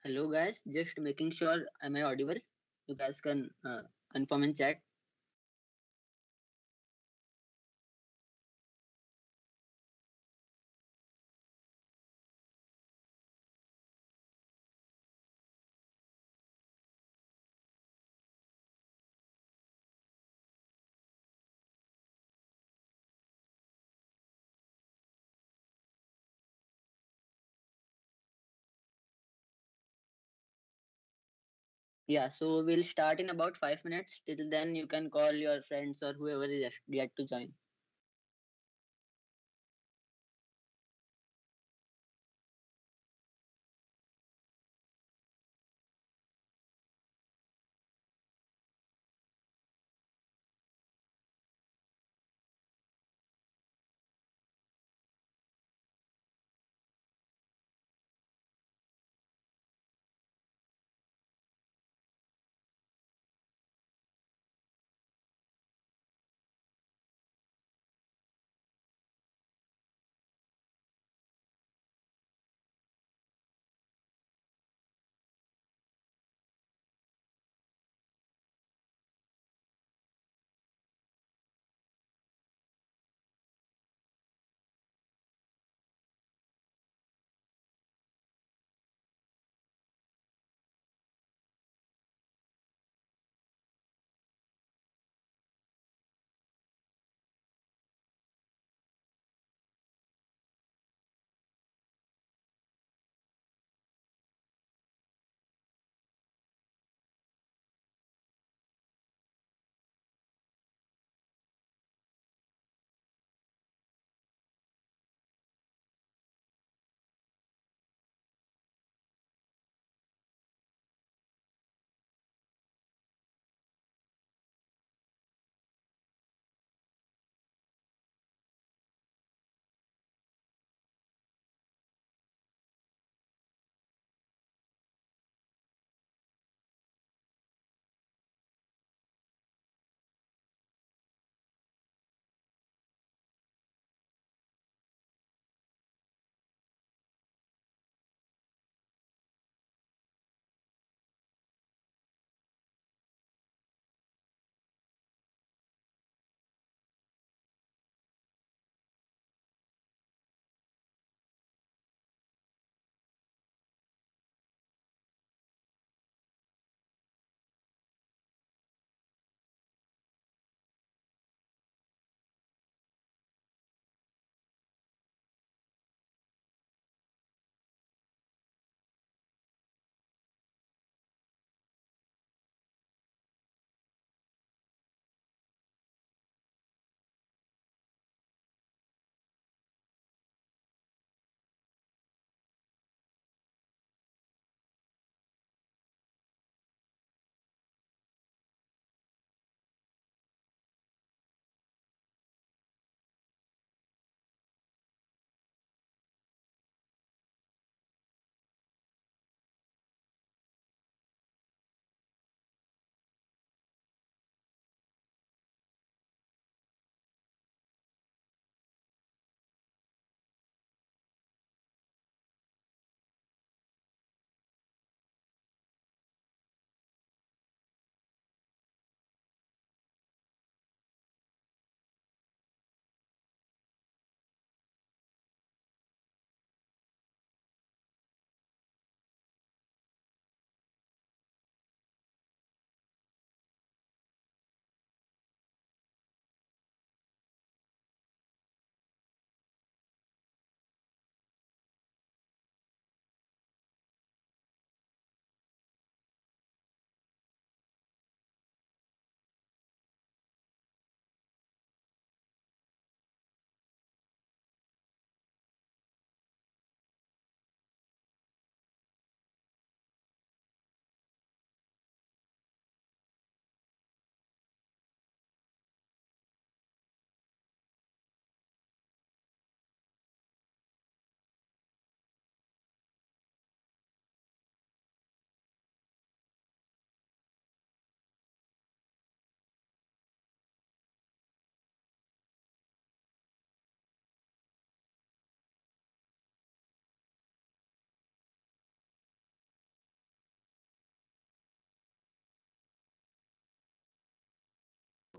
Hello guys, just making sure am I audible? You guys can confirm in chat. Yeah, so we'll start in about 5 minutes. Till then, you can call your friends or whoever is yet to join.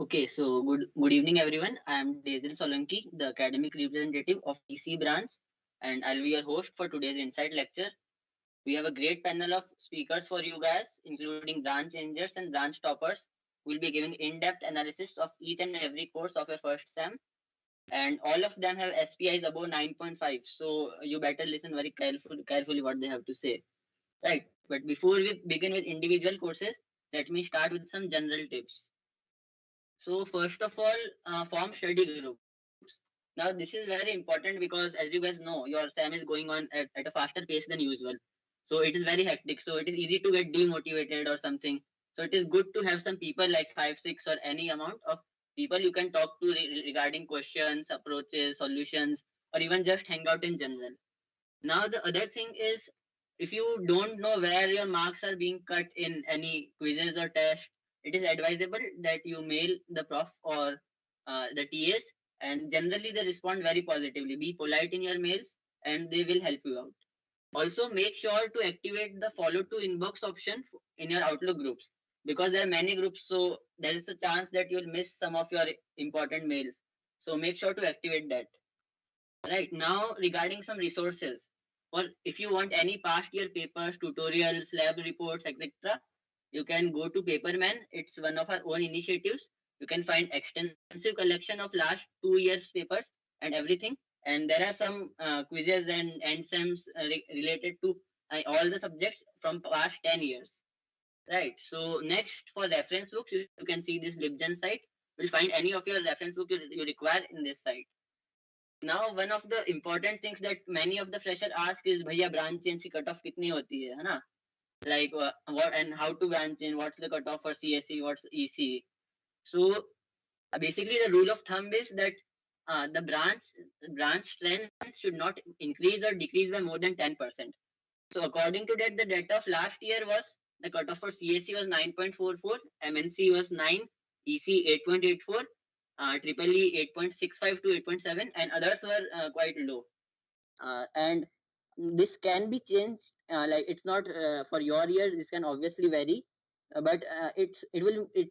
Okay, so good evening everyone. I am Daisy Solanki, the academic representative of EC branch, and I'll be your host for today's Insight lecture. We have a great panel of speakers for you guys, including branch changers and branch toppers. We'll be giving in-depth analysis of each and every course of your first sem, and all of them have SPIs above 9.5. So you better listen very carefully what they have to say. Right. But before we begin with individual courses, let me start with some general tips. So first of all, form study groups. Now this is very important because as you guys know, your SAM is going on at a faster pace than usual. So it is very hectic. So it is easy to get demotivated or something. So it is good to have some people like five, six, or any amount of people you can talk to regarding questions, approaches, solutions, or even just hang out in general. Now the other thing is, if you don't know where your marks are being cut in any quizzes or tests, it is advisable that you mail the prof or the TAs, and generally they respond very positively. Be polite in your mails and they will help you out. Also, make sure to activate the follow to inbox option in your Outlook groups, because there are many groups, so there is a chance that you'll miss some of your important mails. So make sure to activate that. Right now, regarding some resources, or if you want any past year papers, tutorials, lab reports, etc., you can go to Paperman. It's one of our own initiatives. You can find extensive collection of last 2 years papers and everything. And there are some quizzes and ensems related to all the subjects from past 10 years. Right. So next for reference books, you can see this LibGen site. You'll find any of your reference book you require in this site. Now one of the important things that many of the fresher ask is, भैया branch change की cutoff कितनी होती है ना? Like what and how to branch change, what's the cutoff for CSE, what's EC. So basically the rule of thumb is that the branch strength should not increase or decrease by more than 10%. So according to that, the data of last year was the cutoff for CSE was 9.44, MNC was 9, EC 8.84, triple E 8.65 to 8.7, and others were quite low. And this can be changed. Like it's not for your year. This can obviously vary, but it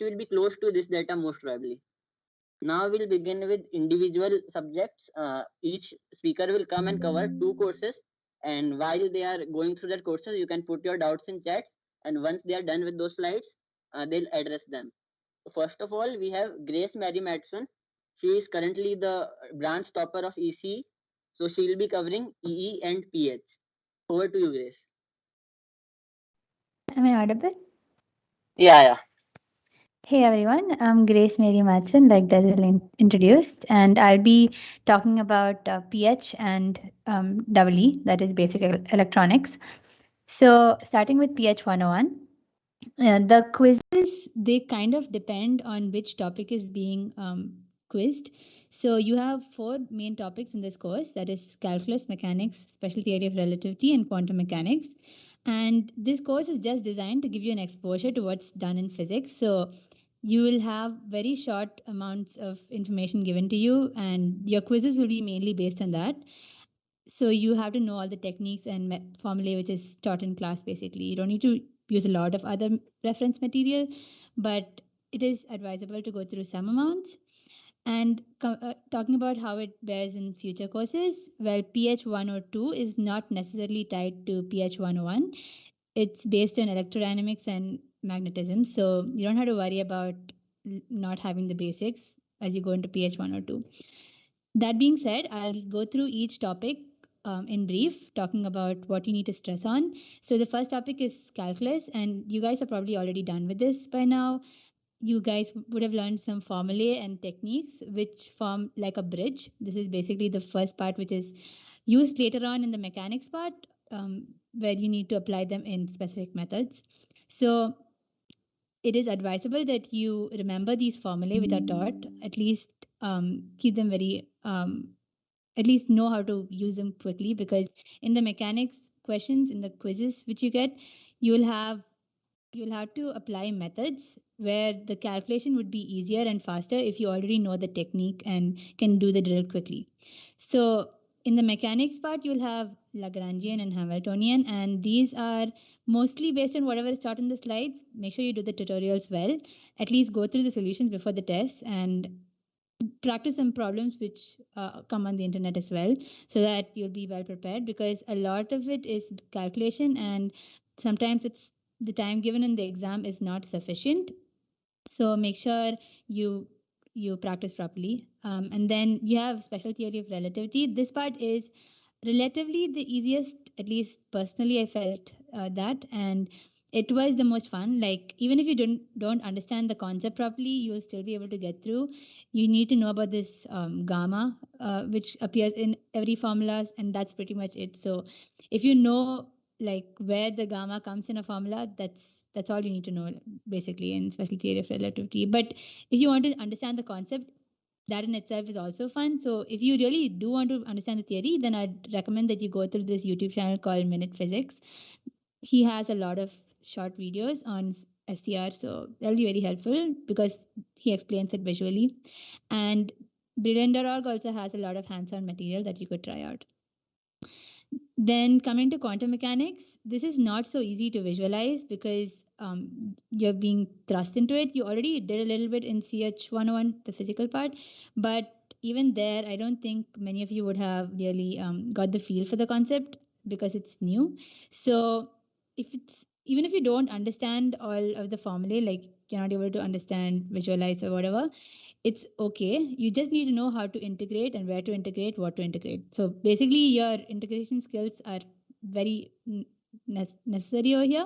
will be close to this data most probably. Now we'll begin with individual subjects. Each speaker will come and cover two courses, and while they are going through their courses, you can put your doubts in chats. And once they are done with those slides, they'll address them. First of all, we have Grace Mary Madsen. She is currently the branch topper of EC, so she will be covering EE and PH. Over to you, Grace. Am I audible? Yeah, yeah. Hey everyone, I'm Grace Mary Matson, like Dazzle introduced, and I'll be talking about PH and EE, that is basic electronics. So, starting with PH 101, the quizzes they kind of depend on which topic is being quizzed. So, you have four main topics in this course, that is calculus, mechanics, special theory of relativity, and quantum mechanics. And this course is just designed to give you an exposure to what's done in physics. So, you will have very short amounts of information given to you, and your quizzes will be mainly based on that. So you have to know all the techniques and formulae which is taught in class. Basically, you don't need to use a lot of other reference material, but it is advisable to go through some amounts. And talking about how it bears in future courses, well, PH 102 is not necessarily tied to PH 101. It's based on electrodynamics and magnetism, so you don't have to worry about not having the basics as you go into PH 102. That being said, I'll go through each topic in brief, talking about what you need to stress on. So the first topic is calculus, and you guys are probably already done with this by now. You guys would have learned some formulae and techniques which form like a bridge. This is basically the first part, which is used later on in the mechanics part, where you need to apply them in specific methods. So it is advisable that you remember these formulae which are taught, at least keep them very at least know how to use them quickly, because in the mechanics questions, in the quizzes which you get, you'll have to apply methods where the calculation would be easier and faster if you already know the technique and can do the drill quickly. So in the mechanics part, you'll have Lagrangian, and Hamiltonian. And these are mostly based on whatever is taught in the slides. Make sure you do the tutorials well. At least go through the solutions before the test and practice some problems which come on the internet as well, so that you'll be well prepared, because a lot of it is calculation, and sometimes it's the time given in the exam is not sufficient. So make sure you practice properly. And then you have special theory of relativity. This part is relatively the easiest, at least personally I felt that, and it was the most fun. Like, even if you don't understand the concept properly, you'll still be able to get through. You need to know about this gamma, which appears in every formula, and that's pretty much it. So if you know like where the gamma comes in a formula, that's all you need to know basically in special theory of relativity. But if you want to understand the concept, that in itself is also fun. So if you really do want to understand the theory, then I'd recommend that you go through this YouTube channel called Minute Physics. He has a lot of short videos on SCR, so that'll be very helpful because he explains it visually. And Brilliant.org also has a lot of hands-on material that you could try out. Then coming to quantum mechanics, this is not so easy to visualize because you're being thrust into it. You already did a little bit in CH 101, the physical part, but even there, I don't think many of you would have really got the feel for the concept because it's new. So even if you don't understand all of the formulae, like you're not able to understand, visualize, or whatever, it's okay. You just need to know how to integrate and where to integrate, what to integrate. So basically, your integration skills are very necessary over here.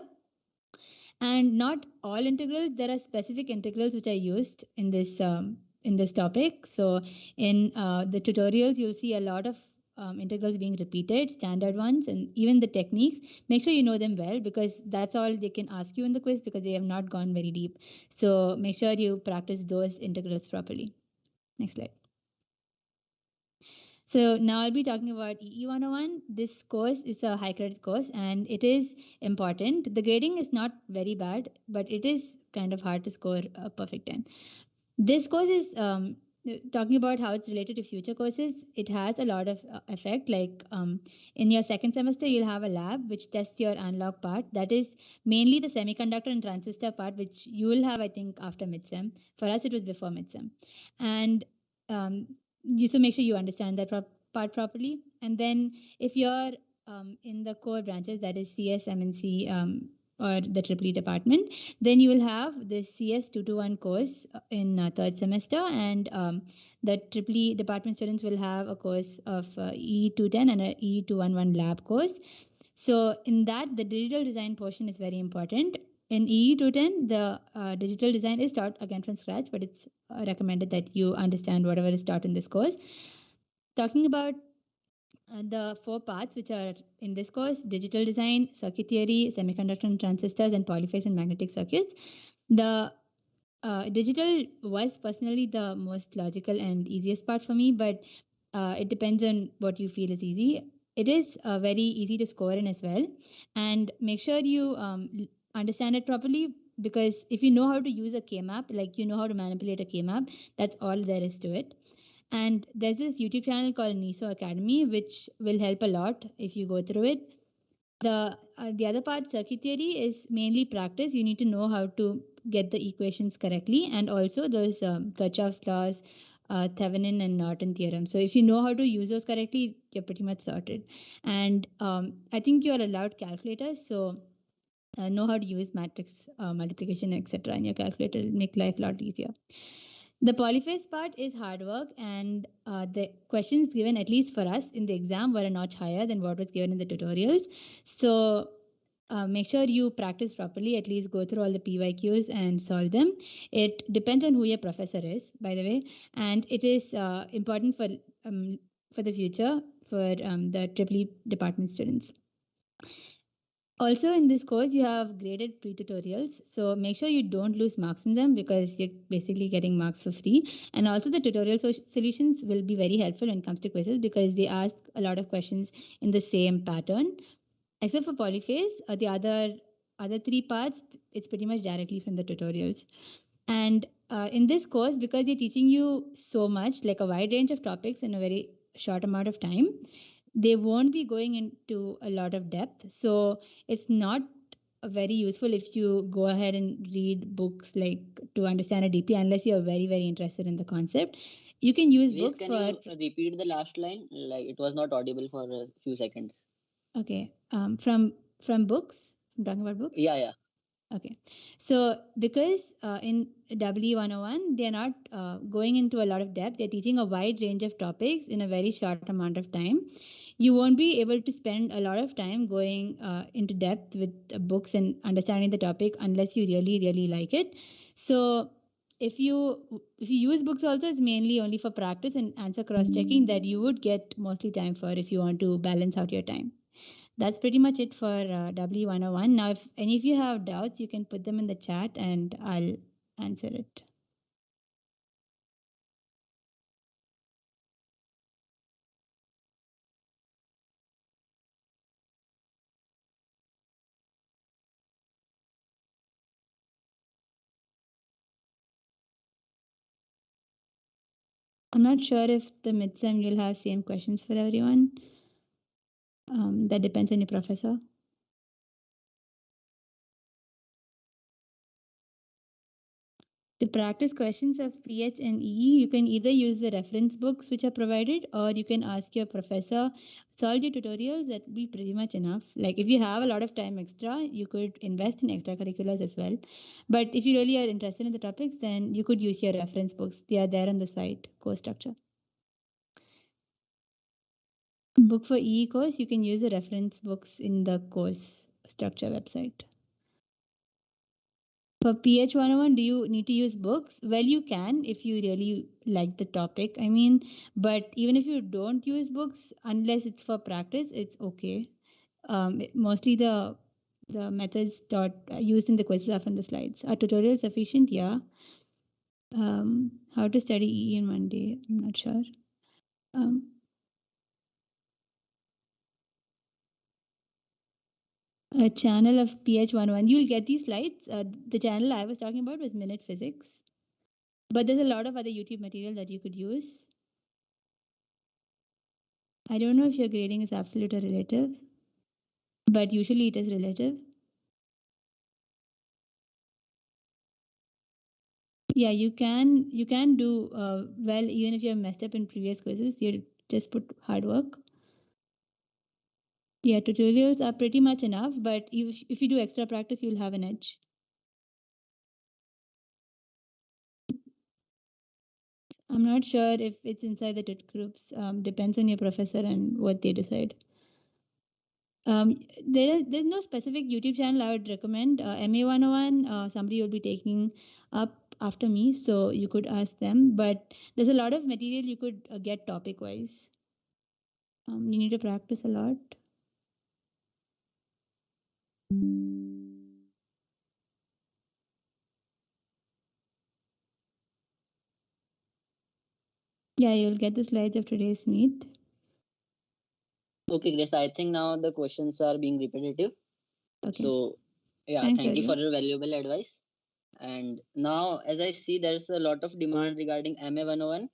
And not all integrals. There are specific integrals which are used in this topic. So in the tutorials, you'll see a lot of integrals being repeated, standard ones, and even the techniques. Make sure you know them well because that's all they can ask you in the quiz because they have not gone very deep. So make sure you practice those integrals properly. Next slide. So now I'll be talking about EE 101. This course is a high credit course and it is important. The grading is not very bad, but it is kind of hard to score a perfect 10. This course is talking about how it's related to future courses. It has a lot of effect. Like in your second semester, you'll have a lab which tests your analog part. That is mainly the semiconductor and transistor part, which you will have, I think, after midsem. For us, it was before midsem. And you so make sure you understand that part properly. And then if you're in the core branches, that is CS, MNC, or the EEE department, then you will have this CS 221 course in third semester, and the EEE department students will have a course of E210 and a E211 lab course. So in that, the digital design portion is very important. In EE210, the digital design is taught again from scratch, but it's recommended that you understand whatever is taught in this course. Talking about the four parts which are in this course: digital design, circuit theory, semiconductor and transistors, and polyphase and magnetic circuits. The digital was personally the most logical and easiest part for me, but it depends on what you feel is easy. It is very easy to score in as well, and make sure you understand it properly, because if you know how to use a K-map, like you know how to manipulate a K-map, that's all there is to it. And there's this YouTube channel called NISO Academy, which will help a lot if you go through it. The other part, circuit theory, is mainly practice. You need to know how to get the equations correctly, and also those Kirchhoff's laws, Thevenin and Norton theorem. So if you know how to use those correctly, you're pretty much sorted. And I think you are allowed calculators, so know how to use matrix multiplication, etc. in your calculator. It'll make life a lot easier. The polyphase part is hard work, and the questions given, at least for us in the exam, were a notch higher than what was given in the tutorials. So make sure you practice properly, at least go through all the PYQs and solve them. It depends on who your professor is, by the way, and it is important for the future for the EEE department students. Also in this course, you have graded pre-tutorials. So make sure you don't lose marks in them because you're basically getting marks for free. And also the tutorial solutions will be very helpful when it comes to quizzes because they ask a lot of questions in the same pattern. Except for polyphase, the other three parts, it's pretty much directly from the tutorials. And in this course, because they're teaching you so much, like a wide range of topics in a very short amount of time, they won't be going into a lot of depth. So it's not very useful if you go ahead and read books like to understand it deeply, unless you're very, very interested in the concept. You can use Grace, books can for. you repeat the last line? Like it was not audible for a few seconds. Okay. From books. I'm talking about books. Yeah, yeah. Okay. So because in W101, they're not going into a lot of depth. They're teaching a wide range of topics in a very short amount of time. You won't be able to spend a lot of time going into depth with books and understanding the topic unless you really, really like it. So if you use books also, it's mainly only for practice and answer cross checking that you would get mostly time for if you want to balance out your time. That's pretty much it for W101. Now, if any of you have doubts, you can put them in the chat and I'll answer it. I'm not sure if the midsem you'll have same questions for everyone. That depends on your professor. To practice questions of PH and EE, you can either use the reference books which are provided, or you can ask your professor. Solve your tutorials, that will be pretty much enough. Like if you have a lot of time extra, you could invest in extracurriculars as well. But if you really are interested in the topics, then you could use your reference books. They are there on the site, course structure. Book for EE course, you can use the reference books in the course structure website. For PH 101, do you need to use books? Well, you can if you really like the topic. I mean, but even if you don't use books, unless it's for practice, it's okay. Mostly the methods taught used in the quizzes are from the slides. Are tutorials sufficient? Yeah. How to study EE in one day? I'm not sure. Um, a channel of PH11. You'll get these slides. The channel I was talking about was Minute Physics. But there's a lot of other YouTube material that you could use. I don't know if your grading is absolute or relative, but usually it is relative. Yeah, you can do well even if you have messed up in previous quizzes. You just put hard work. Yeah, tutorials are pretty much enough, but if you do extra practice, you'll have an edge. I'm not sure if it's inside the TIT groups. Depends on your professor and what they decide. There's no specific YouTube channel I would recommend. MA101, somebody will be taking up after me, so you could ask them. But there's a lot of material you could get topic wise. You need to practice a lot. Yeah, you'll get the slides of today's meet. Okay, Grace, I think now the questions are being repetitive. Okay. So, yeah, Thanks, thank you for Arya. your valuable advice. And now, as I see, there's a lot of demand regarding MA 101.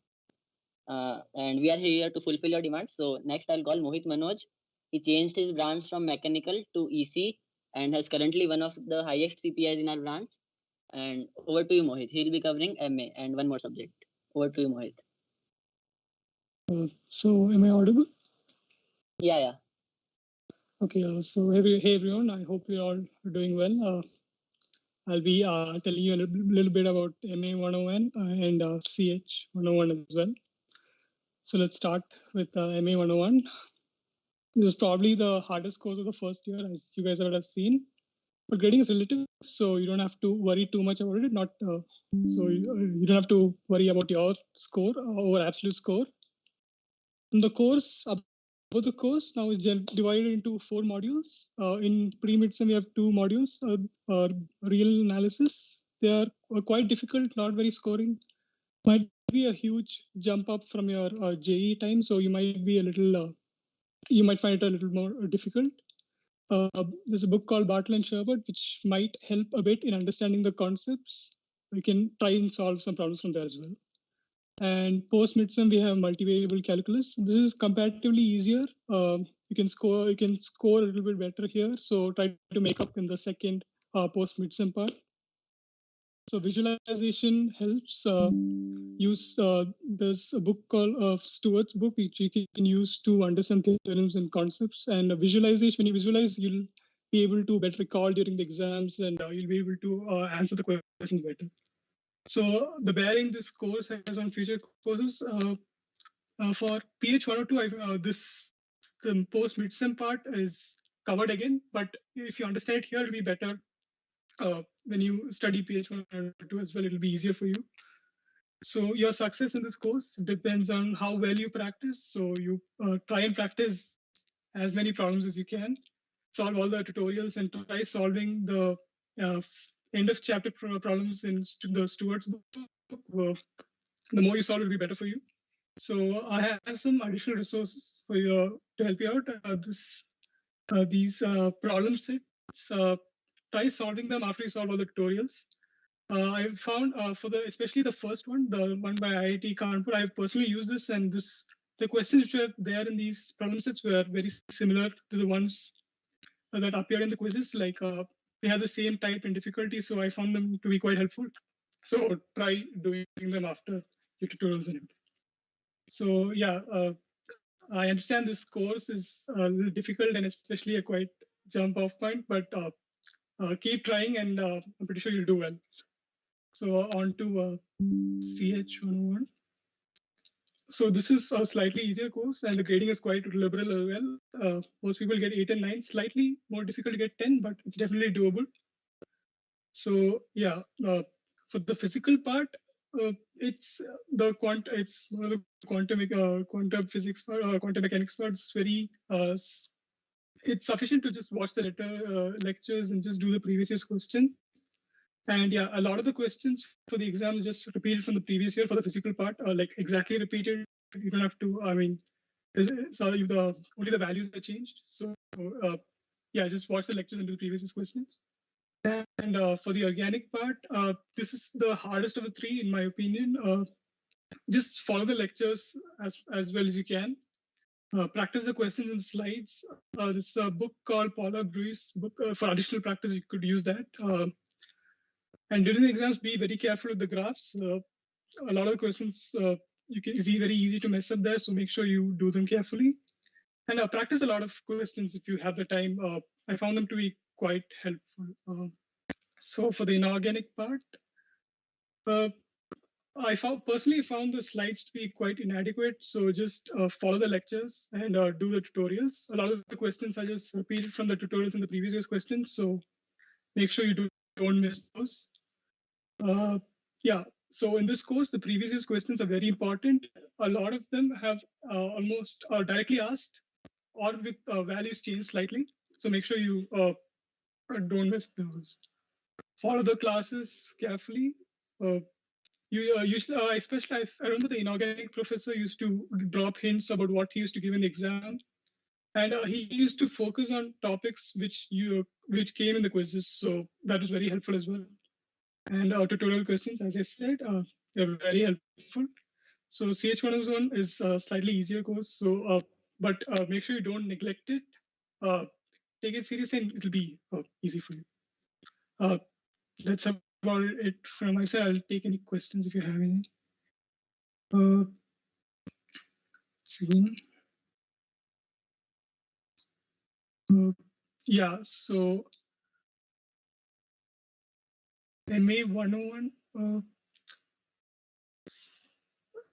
And we are here to fulfill your demand. So, next I'll call Mohit Manoj. He changed his branch from mechanical to EC and has currently one of the highest CPIs in our branch. And over to you, Mohit. He'll be covering MA and one more subject. Over to you, Mohit. So, am I audible? Yeah, yeah. Okay, so hey everyone, I hope you're all doing well. I'll be telling you a little bit about MA 101 and CH 101 as well. So let's start with MA 101. This is probably the hardest course of the first year, as you guys would have seen. But grading is relative, so you don't have to worry too much about it. You don't have to worry about your score or absolute score. In the course, the course now is divided into 4 modules. In pre-midsem, we have 2 modules, real analysis. They are quite difficult, not very scoring. Might be a huge jump up from your JE time, so you might be you might find it a little more difficult. There's a book called Bartle and Sherbert, which might help a bit in understanding the concepts. We can try and solve some problems from there as well. And post midsem we have multivariable calculus. This is comparatively easier. You can score a little bit better here. So try to make up in the second post midsem part. So visualization helps. Use there's a book called Stewart's book, which you can use to understand theorems and concepts. And visualization, when you visualize, you'll be able to better recall during the exams, and you'll be able to answer the questions better. So the bearing this course has on future courses, for PH 102, this the post midsem part is covered again. But if you understand it here, it'll be better when you study PH 102 as well. It'll be easier for you. So your success in this course depends on how well you practice. So you try and practice as many problems as you can, solve all the tutorials, and try solving the end of chapter problems in the Stewart's book. The more you solve, it will be better for you. So I have some additional resources for you to help you out. These problem sets, try solving them after you solve all the tutorials. I found for especially the first one, the one by IIT Kanpur, I've personally used this, and the questions which were there in these problem sets were very similar to the ones that appeared in the quizzes. Like they have the same type and difficulty, so I found them to be quite helpful. So try doing them after your tutorials and everything. So yeah, I understand this course is a little difficult and especially a quite jump off point, but keep trying, and I'm pretty sure you'll do well. So on to CH 101. So this is a slightly easier course, and the grading is quite liberal as well. Most people get 8 and 9, slightly more difficult to get 10, but it's definitely doable. So yeah, for the physical part, it's one of the quantum physics part, quantum mechanics part. It's very it's sufficient to just watch the lectures and just do the previous year's question. And yeah, a lot of the questions for the exam is just repeated from the previous year for the physical part, like exactly repeated. You don't have to, I mean, so only the values are changed. So yeah, just watch the lectures and do the previous year's questions. And for the organic part, this is the hardest of the three, in my opinion. Just follow the lectures as well as you can. Practice the questions and slides. There's a book called Paula Bruce's book. For additional practice, you could use that. And during the exams, be very careful with the graphs. A lot of the questions, it's very easy to mess up there, so make sure you do them carefully. And practice a lot of questions if you have the time. I found them to be quite helpful. So for the inorganic part, I personally found the slides to be quite inadequate. So just follow the lectures and do the tutorials. A lot of the questions are just repeated from the tutorials in the previous year's questions. So make sure you don't miss those. Yeah, so in this course, the previous year's questions are very important. A lot of them have almost directly asked or with values changed slightly. So make sure you don't miss those. Follow the classes carefully. You usually, especially, I remember the inorganic professor used to drop hints about what he used to give in the exam, and he used to focus on topics which came in the quizzes. So that was very helpful as well. And tutorial questions, as I said, they're very helpful. So CH101 is a slightly easier course. So, but make sure you don't neglect it. Take it seriously, and it'll be easy for you. That's about it from my side. I'll take any questions if you have any. Yeah, so MA 101,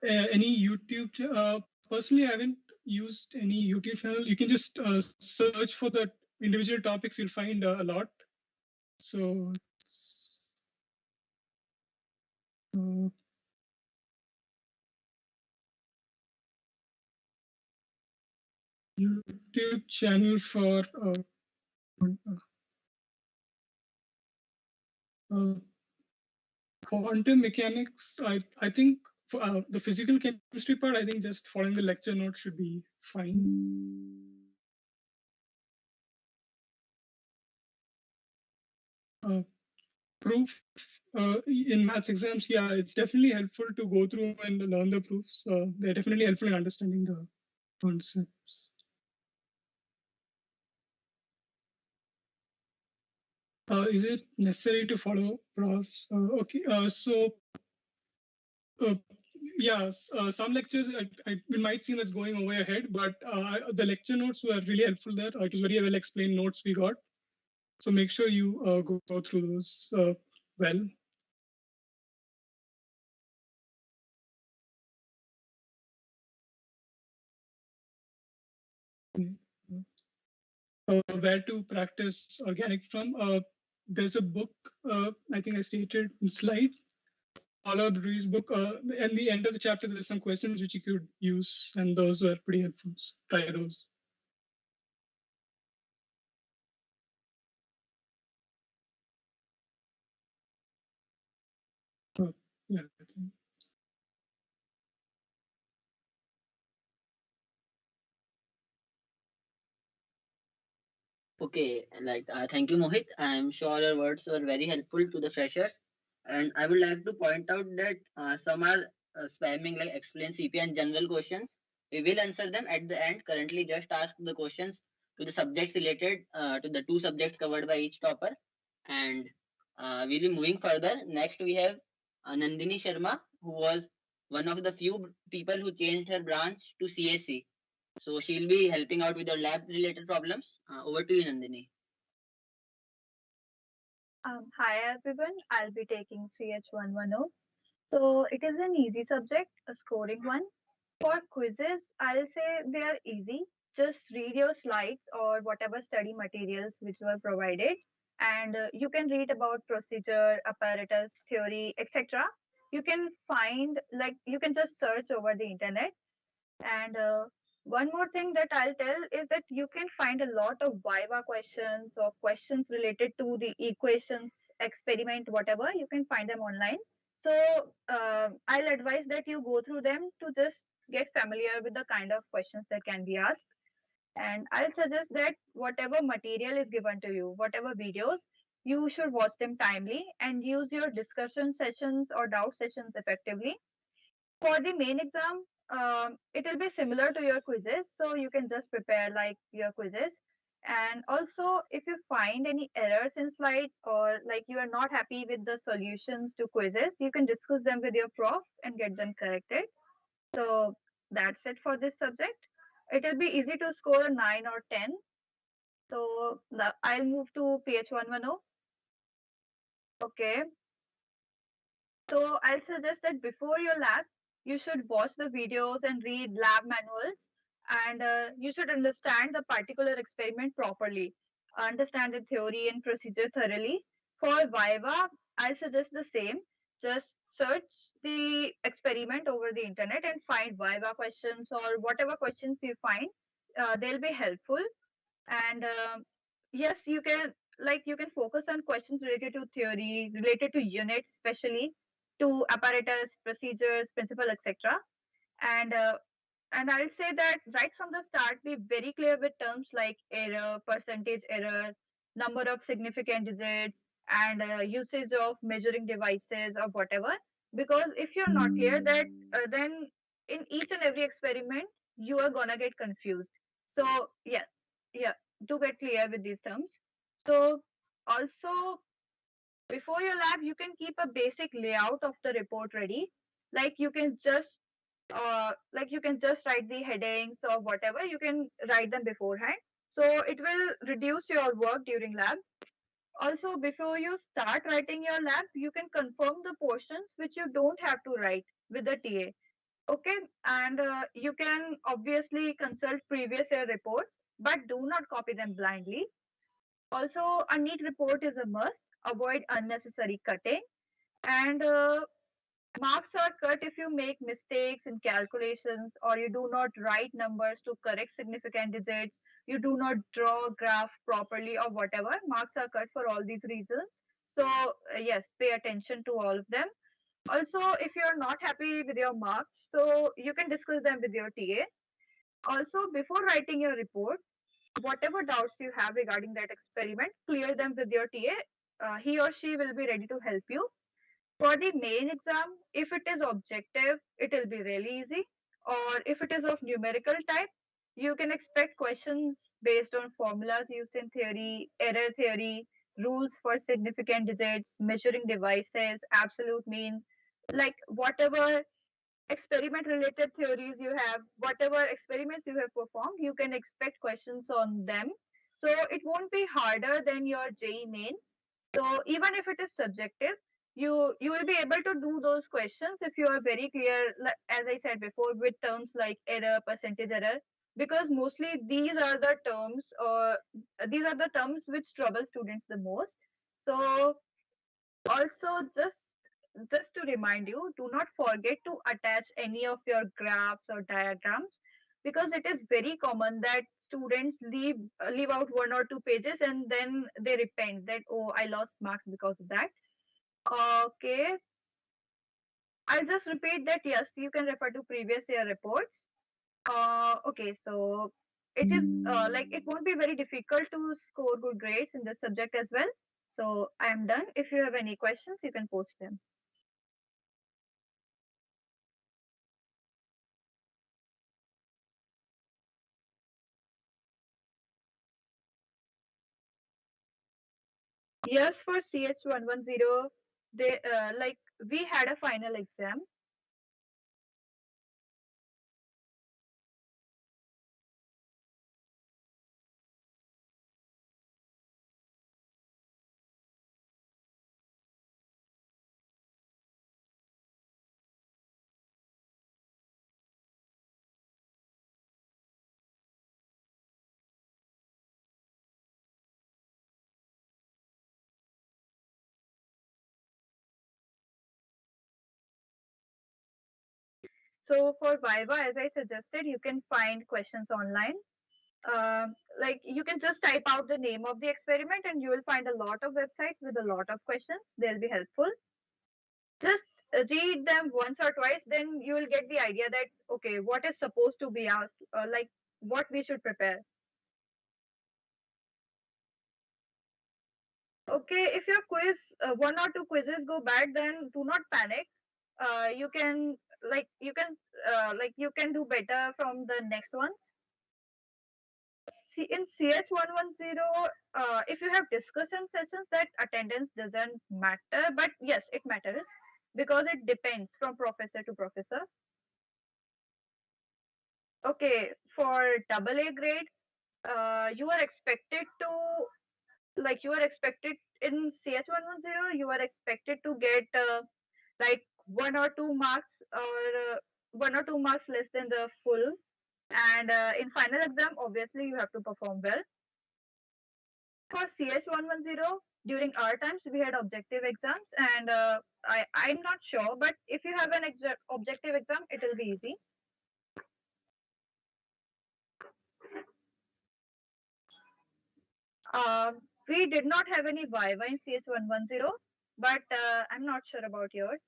any YouTube, personally, I haven't used any YouTube channel. You can just search for the individual topics, you'll find a lot. So, YouTube channel for quantum mechanics. I think for the physical chemistry part, I think just following the lecture notes should be fine. proof in maths exams, yeah, it's definitely helpful to go through and learn the proofs. They're definitely helpful in understanding the concepts. Is it necessary to follow profs? Okay, so uh, yeah, some lectures it might seem it's going over your head, but the lecture notes were really helpful there. It was very well explained notes we got. So make sure you go through those well. Where to practice organic from? There's a book, I think I stated in slide, Paula Bru's book. At the end of the chapter, there's some questions which you could use, and those were pretty helpful. So try those. Yeah. Okay, thank you, Mohit. I'm sure your words were very helpful to the freshers, and I would like to point out that some are spamming like explain CP and general questions. We will answer them at the end. Currently, just ask the questions to the subjects related to the two subjects covered by each topper, and we'll be moving further. Next, we have Nandini Sharma, who was one of the few people who changed her branch to CSC. So she'll be helping out with your lab related problems. Over to you, Nandini. Hi everyone, I'll be taking CH110. So it is an easy subject, a scoring one. For quizzes, I'll say they are easy. Just read your slides or whatever study materials which were provided, and you can read about procedure, apparatus, theory, etc. You can find, like, you can just search over the internet. And one more thing that I'll tell is that you can find a lot of Viva questions or questions related to the equations, experiment, whatever. You can find them online. So I'll advise that you go through them to just get familiar with the kind of questions that can be asked. And I'll suggest that whatever material is given to you, whatever videos, you should watch them timely and use your discussion sessions or doubt sessions effectively. For the main exam, it will be similar to your quizzes, so you can just prepare like your quizzes. And also, if you find any errors in slides or like you are not happy with the solutions to quizzes, you can discuss them with your prof and get them corrected. So that's it for this subject. It will be easy to score a 9 or 10. So I'll move to PH110. Okay. So I'll suggest that before your lab, you should watch the videos and read lab manuals, and you should understand the particular experiment properly, understand the theory and procedure thoroughly. For Viva, I suggest the same. Just search the experiment over the internet and find Viva questions or whatever questions you find. They'll be helpful. And yes, you can focus on questions related to theory, related to units, especially to apparatus, procedures, principle, etc. And and I'll say that right from the start, be very clear with terms like error, percentage error, number of significant digits, and usage of measuring devices or whatever. Because if you're not clear, that then in each and every experiment, you are gonna get confused. So yeah, do get clear with these terms. So also before your lab, you can keep a basic layout of the report ready. Like you can just write the headings or whatever. You can write them beforehand. So it will reduce your work during lab. Also, before you start writing your lab, you can confirm the portions which you don't have to write with the TA. Okay, and you can obviously consult previous year reports, but do not copy them blindly. Also, a neat report is a must. Avoid unnecessary cutting. And marks are cut if you make mistakes in calculations or you do not write numbers to correct significant digits, you do not draw a graph properly or whatever. Marks are cut for all these reasons. So, yes, pay attention to all of them. Also, if you're not happy with your marks, so you can discuss them with your TA. Also, before writing your report, whatever doubts you have regarding that experiment, clear them with your TA. he or she will be ready to help you. For the main exam, if it is objective, it will be really easy. Or if it is of numerical type, you can expect questions based on formulas used in theory, error theory, rules for significant digits, measuring devices, absolute mean, like whatever experiment related theories you have, whatever experiments you have performed, you can expect questions on them. So it won't be harder than your JEE main. So even if it is subjective, you will be able to do those questions if you are very clear, as I said before, with terms like error, percentage error, because mostly these are the terms which trouble students the most. So also, just to remind you, do not forget to attach any of your graphs or diagrams, because it is very common that students leave out one or two pages and then they repent that, oh, I lost marks because of that. Okay, I'll just repeat that. Yes, you can refer to previous year reports. Okay, so it is like it won't be very difficult to score good grades in this subject as well. So I am done. If you have any questions, you can post them. Yes, for CH110, they like we had a final exam. So for Viva, as I suggested, you can find questions online. Like you can just type out the name of the experiment and you will find a lot of websites with a lot of questions. They'll be helpful. Just read them once or twice, then you will get the idea that okay, what is supposed to be asked, like what we should prepare. Okay, if your quiz, one or two quizzes go bad, then do not panic. You can you can do better from the next ones. See, in CH110, if you have discussion sessions, that attendance doesn't matter, but yes, it matters because it depends from professor to professor. Okay, for double A grade, you are expected to you are expected in CH110, you are expected to get like 1 or 2 marks or 1 or 2 marks less than the full. And in final exam, obviously, you have to perform well. For CH110, during our times, we had objective exams, and I'm not sure, but if you have an objective exam, it will be easy. We did not have any Viva in CH110, but I'm not sure about yours.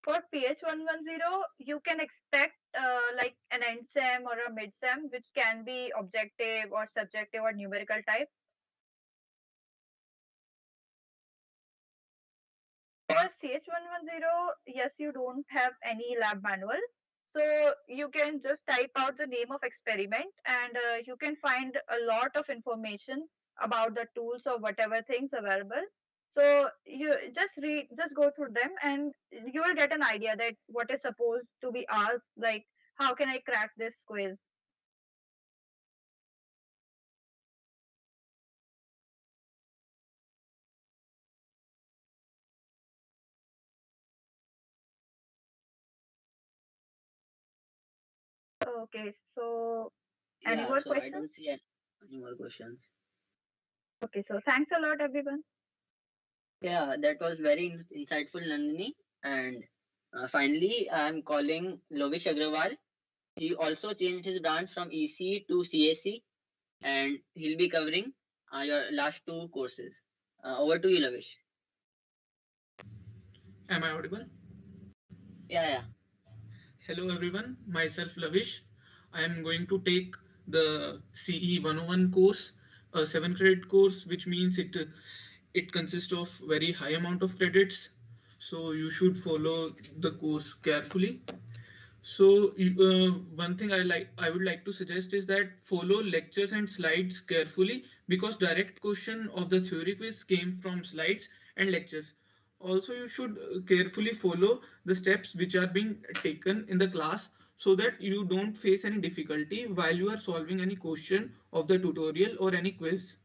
For PH110, you can expect like an end sem or a mid sem, which can be objective or subjective or numerical type. For CH110, yes, you don't have any lab manual. So you can just type out the name of experiment and you can find a lot of information about the tools or whatever things available. So you just go through them and you will get an idea that what is supposed to be asked, like how can I crack this quiz. Okay, so any Yeah, more so I questions? don't see any more questions. Okay, so thanks a lot, everyone. Yeah, that was very insightful, Nandini. And finally, I'm calling Lovish Agrawal. He also changed his branch from EC to CAC, and he'll be covering your last two courses. Over to you, Lavish. Am I audible? Yeah, yeah. Hello everyone, myself Lavish. I am going to take the CE 101 course, a 7 credit course, which means it consists of very high amount of credits. So you should follow the course carefully. So one thing I would like to suggest is that follow lectures and slides carefully because direct question of the theory quiz came from slides and lectures. Also, you should carefully follow the steps which are being taken in the class so that you don't face any difficulty while you are solving any question of the tutorial or any quiz.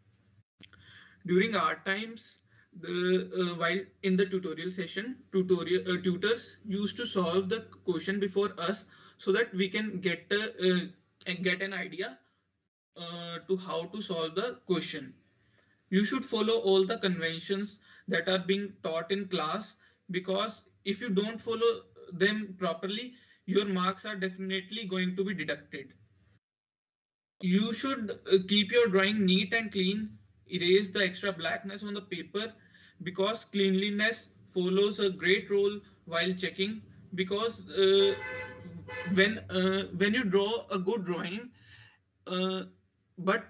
During our times, while in the tutorial session, tutors used to solve the question before us so that we can get an idea to how to solve the question. You should follow all the conventions that are being taught in class because if you don't follow them properly, your marks are definitely going to be deducted. You should keep your drawing neat and clean, erase the extra blackness on the paper because cleanliness follows a great role while checking because when you draw a good drawing uh, but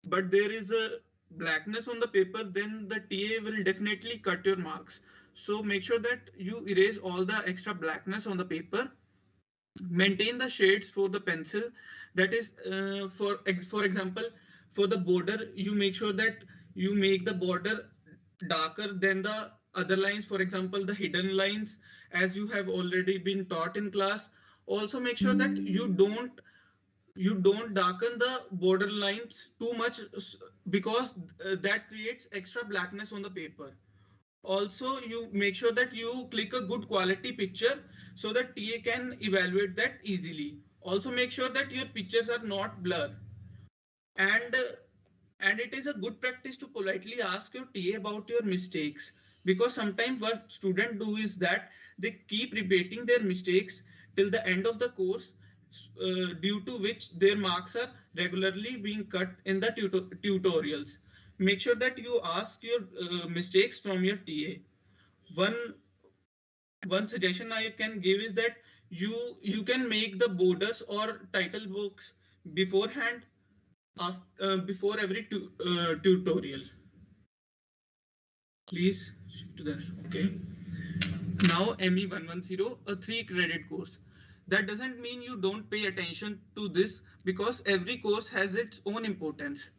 but there is a blackness on the paper, then the TA will definitely cut your marks. So make sure that you erase all the extra blackness on the paper. Maintain the shades for the pencil. That is for example, for the border, you make sure that you make the border darker than the other lines, for example the hidden lines, as you have already been taught in class. Also make sure that you don't darken the border lines too much because that creates extra blackness on the paper. Also you make sure that you click a good quality picture so that TA can evaluate that easily. Also make sure that your pictures are not blur, and it is a good practice to politely ask your TA about your mistakes because sometimes what students do is that they keep repeating their mistakes till the end of the course, due to which their marks are regularly being cut in the tutorials. Make sure that you ask your mistakes from your TA. One one suggestion I can give is that you can make the borders or title books beforehand, before every tutorial. Please shift to that. Okay. Now ME110, a 3 credit course. That doesn't mean you don't pay attention to this because every course has its own importance.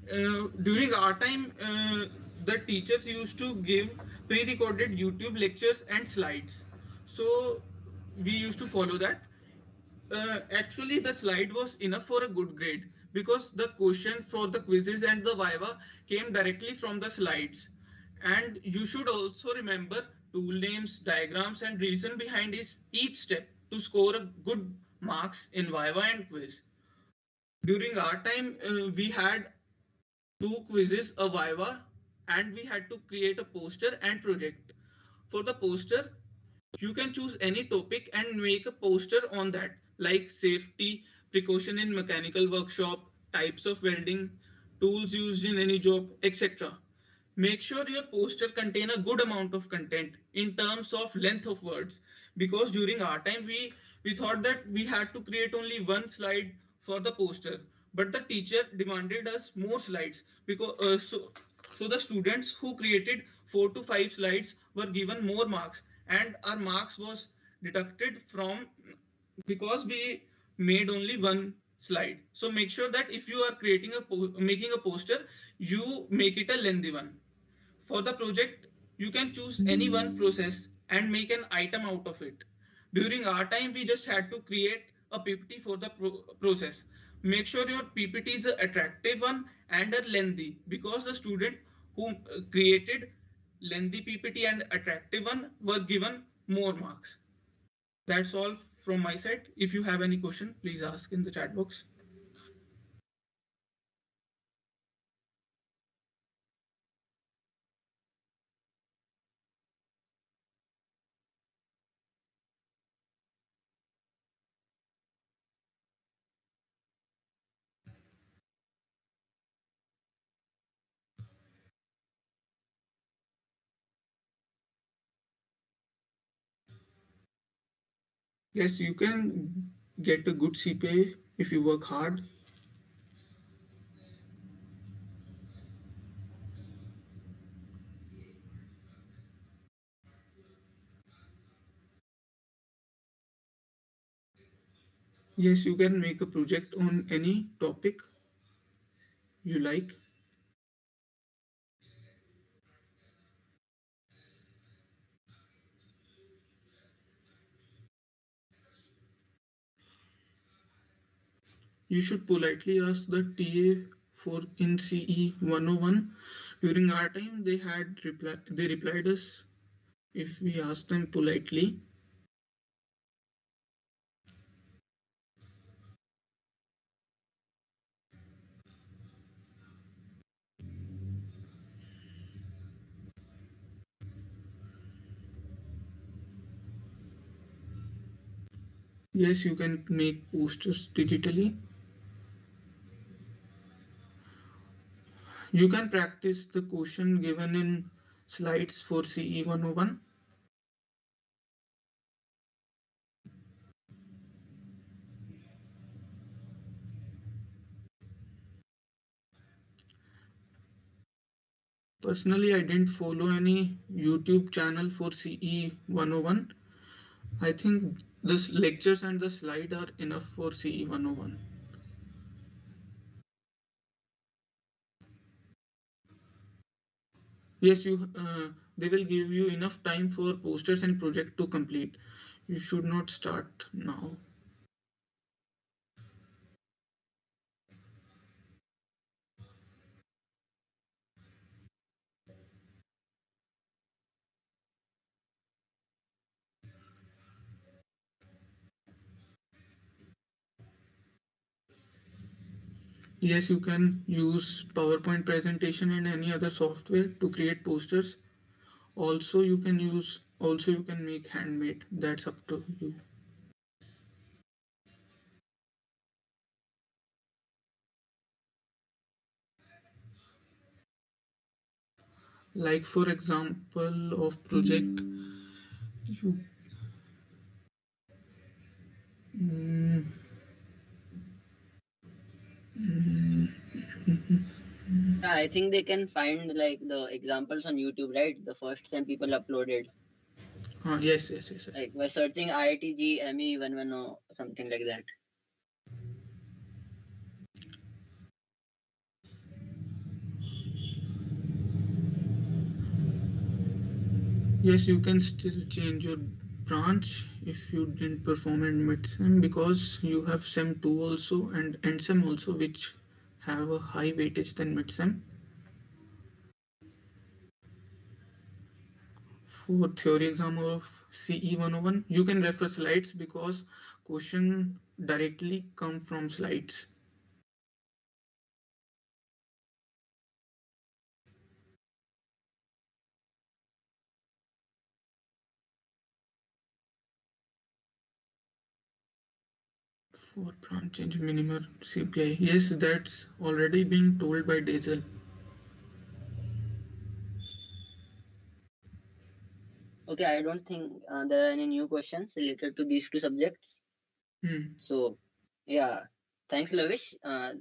During our time, the teachers used to give pre-recorded YouTube lectures and slides. So we used to follow that. Actually, the slide was enough for a good grade because the question for the quizzes and the viva came directly from the slides. And you should also remember tool names, diagrams, and reason behind each step to score a good marks in viva and quiz. During our time, we had two quizzes, a viva, and we had to create a poster and project. For the poster, you can choose any topic and make a poster on that, like safety, precaution in mechanical workshop, types of welding, tools used in any job, etc. Make sure your poster contain a good amount of content in terms of length of words because during our time we thought that we had to create only one slide for the poster, but the teacher demanded us more slides because so the students who created 4 to 5 slides were given more marks and our marks was deducted from because we made only one slide. So make sure that if you are creating making a poster, you make it a lengthy one. For the project, you can choose any one process and make an item out of it. During our time, we just had to create a PPT for the process. Make sure your PPT is an attractive one and a lengthy because the student who created lengthy PPT and attractive one were given more marks. That's all from my side. If you have any question, please ask in the chat box. Yes, you can get a good CPA if you work hard. Yes, you can make a project on any topic you like. You should politely ask the TA for in CE 101. During our time, they replied us if we asked them politely. Yes, you can make posters digitally. You can practice the question given in slides for CE 101. Personally, I didn't follow any YouTube channel for CE 101. I think the lectures and the slide are enough for CE 101. Yes, they will give you enough time for posters and project to complete. You should not start now. Yes, you can use PowerPoint presentation and any other software to create posters. Also you can make handmade. That's up to you. Like for example of project, you mm, Yeah, I think they can find like the examples on YouTube, right? The first sem people uploaded, yes. like by searching IIT ME 110 something like that. Yes, you can still change your branch if you didn't perform in mid-sem because you have sem 2 also and end sem also which have a high weightage than mid-sem. For theory exam of CE 101, you can refer slides because question directly come from slides. For branch change minimum CPI. Yes, that's already being told by Diesel. Okay, I don't think there are any new questions related to these two subjects. Hmm. So, yeah, thanks, Lavish.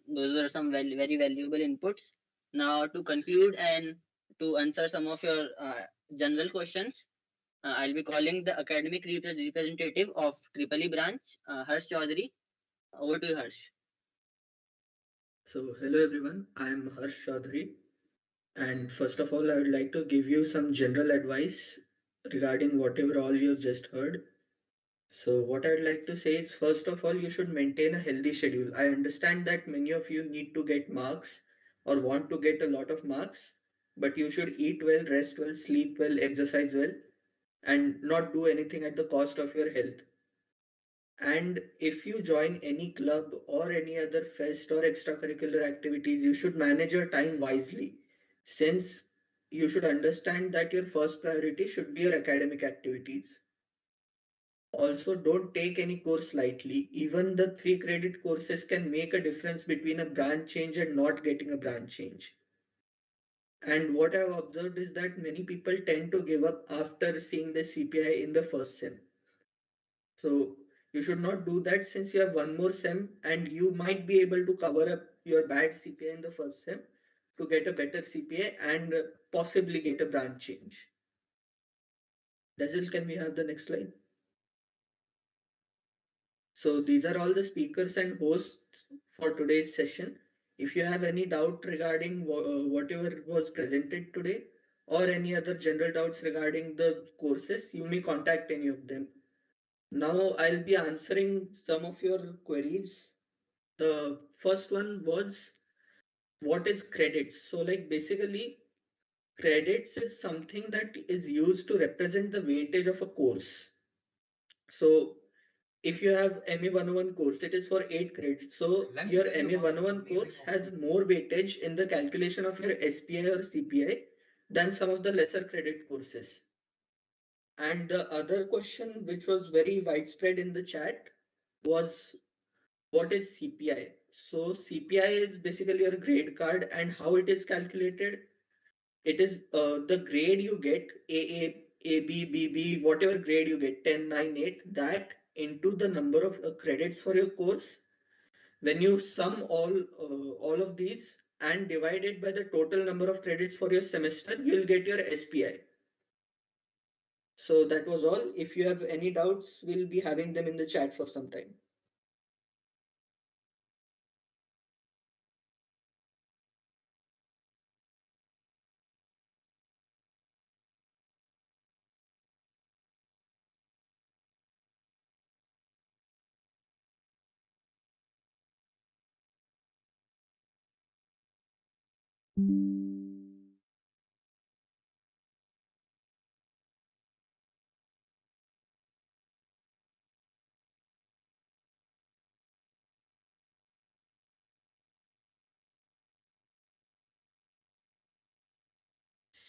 Those were some very valuable inputs. Now, to conclude and to answer some of your general questions, I'll be calling the academic representative of Triple E branch, Harsh Chaudhary. Over to you, Harsh. So, hello everyone, I am Harsh Chaudhary, and first of all, I would like to give you some general advice regarding whatever all you've just heard. So, what I'd like to say is, first of all, you should maintain a healthy schedule. I understand that many of you need to get marks or want to get a lot of marks, but you should eat well, rest well, sleep well, exercise well, and not do anything at the cost of your health. And if you join any club or any other fest or extracurricular activities, you should manage your time wisely, since you should understand that your first priority should be your academic activities. Also, don't take any course lightly. Even the 3 credit courses can make a difference between a branch change and not getting a branch change. And what I've observed is that many people tend to give up after seeing the CPI in the first sem. So You should not do that since you have one more sem and you might be able to cover up your bad CPA in the first sem to get a better CPA and possibly get a branch change. Dazzle, can we have the next slide? So these are all the speakers and hosts for today's session. If you have any doubt regarding whatever was presented today or any other general doubts regarding the courses, you may contact any of them. Now I'll be answering some of your queries. The first one was, what is credits? So like basically credits is something that is used to represent the weightage of a course. So if you have MA 101 course, it is for 8 credits. So your MA 101 course has more weightage in the calculation of your SPI or CPI than some of the lesser credit courses. And the other question, which was very widespread in the chat, was what is CPI? So CPI is basically your grade card, and how it is calculated. It is the grade you get, A B, B, whatever grade you get, 10, 9, 8, that into the number of credits for your course. When you sum all of these and divide it by the total number of credits for your semester, you'll get your SPI. So that was all. If you have any doubts, we'll be having them in the chat for some time.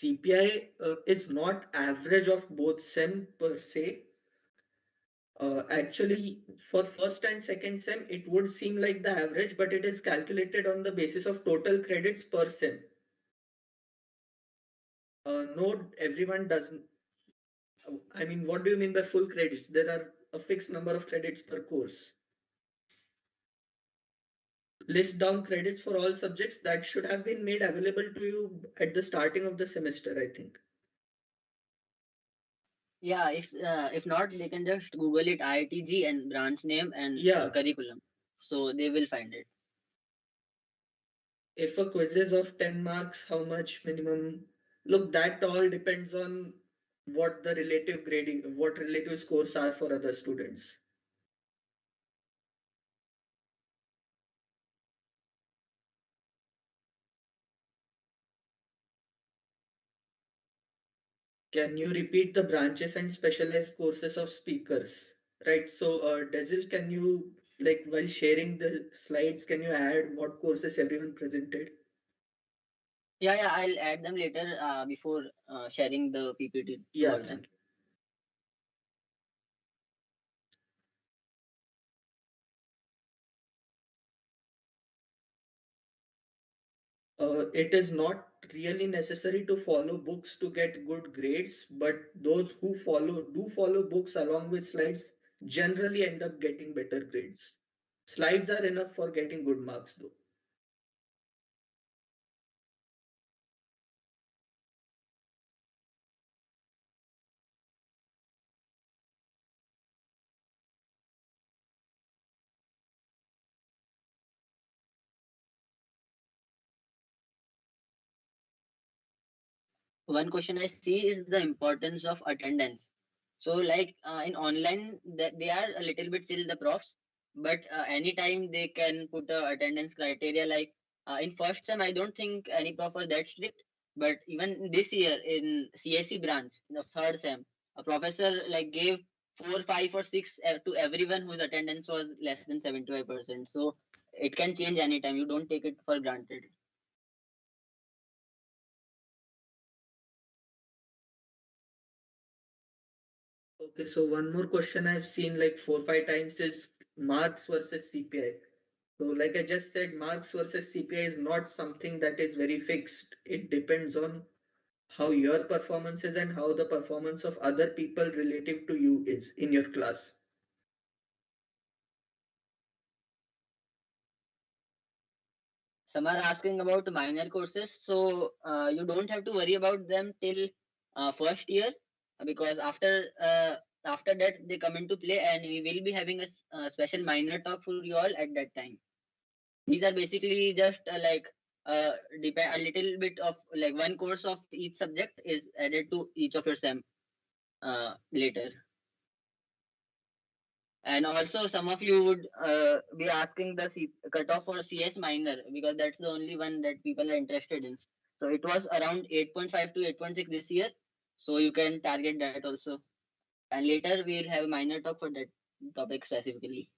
CPI is not average of both sem per se. Actually, for first and second sem, it would seem like the average, but it is calculated on the basis of total credits per sem. No, everyone doesn't. I mean, what do you mean by full credits? There are a fixed number of credits per course. List down credits for all subjects that should have been made available to you at the starting of the semester, I think. Yeah, if not, they can just Google it IITG and branch name and curriculum. So they will find it. If a quiz is of 10 marks, how much minimum? Look, that all depends on what the relative grading, what relative scores are for other students. Can you repeat the branches and specialized courses of speakers? Right. So, Dazzle, can you, like, while sharing the slides, can you add what courses everyone presented? Yeah, I'll add them later before sharing the PPT to all them. It is not really necessary to follow books to get good grades, but those who follow books along with slides generally end up getting better grades. Slides are enough for getting good marks though. One question I see is the importance of attendance. So like in online, they are a little bit still the profs, but anytime they can put a attendance criteria. Like in first sem, I don't think any prof was that strict, but even this year in CSE branch, in the third sem, a professor like gave 4, 5, or 6 to everyone whose attendance was less than 75%. So it can change anytime. You don't take it for granted. Okay, so one more question I've seen like 4, 5 times is marks versus CPI. So like I just said, marks versus CPI is not something that is very fixed. It depends on how your performance is and how the performance of other people relative to you is in your class. some are asking about minor courses. So you don't have to worry about them till first year, because after that they come into play, and we will be having a special minor talk for you all at that time. These are basically just depend a little bit of like one course of each subject is added to each of your sem later. And also, some of you would be asking the cutoff for CS minor, because that's the only one that people are interested in. So it was around 8.5 to 8.6 this year. So you can target that also. And later we'll have a minor talk for that topic specifically.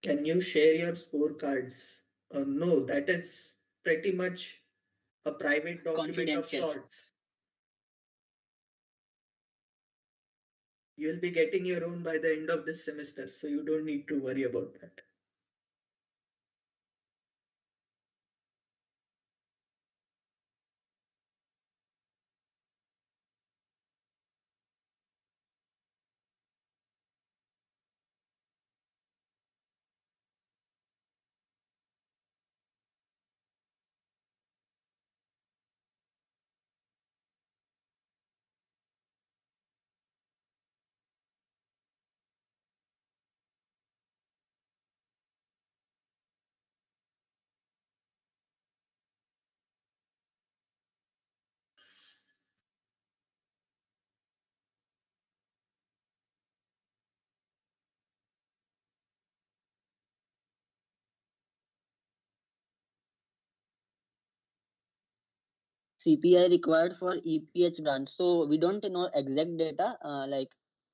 Can you share your scorecards? No, that is pretty much a private document of Confidential. sorts. You'll be getting your own by the end of this semester, so you don't need to worry about that. CPI required for EPH branch. So we don't know exact data,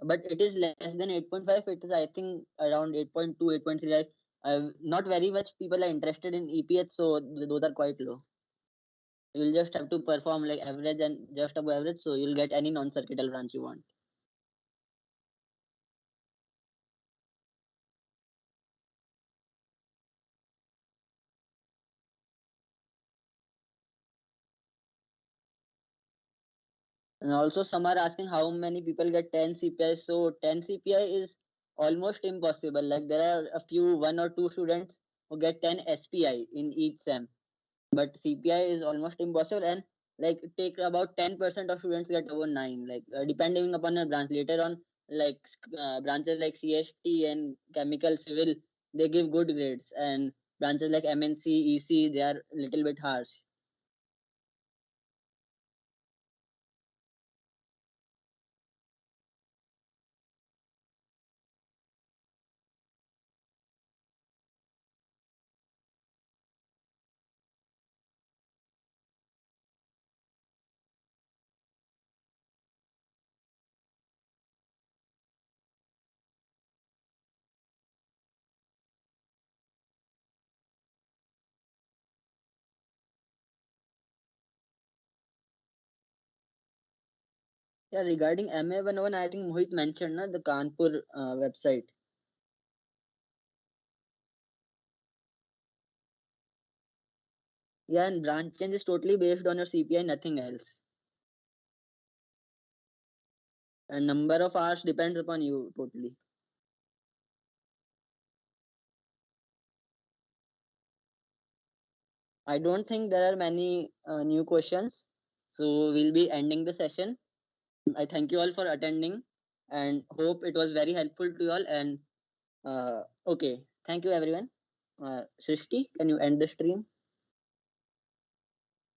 but it is less than 8.5. It is, I think, around 8.2, 8.3. Like, not very much people are interested in EPH, so those are quite low. You'll just have to perform like average and just above average, so you'll get any non-circuital branch you want. And also, some are asking how many people get 10 CPI. So 10 CPI is almost impossible. Like, there are a few, one or two students who get 10 SPI in each sem, but CPI is almost impossible. And like, take about 10% of students get over 9. Like, depending upon your branch. Later on, like branches like CST and chemical civil, they give good grades, and branches like MNC, EC, they are a little bit harsh. Yeah, regarding MA 101, I think Mohit mentioned na, the Kanpur website. Yeah, and branch change is totally based on your CPI, nothing else. And number of hours depends upon you totally. I don't think there are many new questions. So we'll be ending the session. I thank you all for attending and hope it was very helpful to you all. And okay, thank you everyone. Srishti, can you end the stream?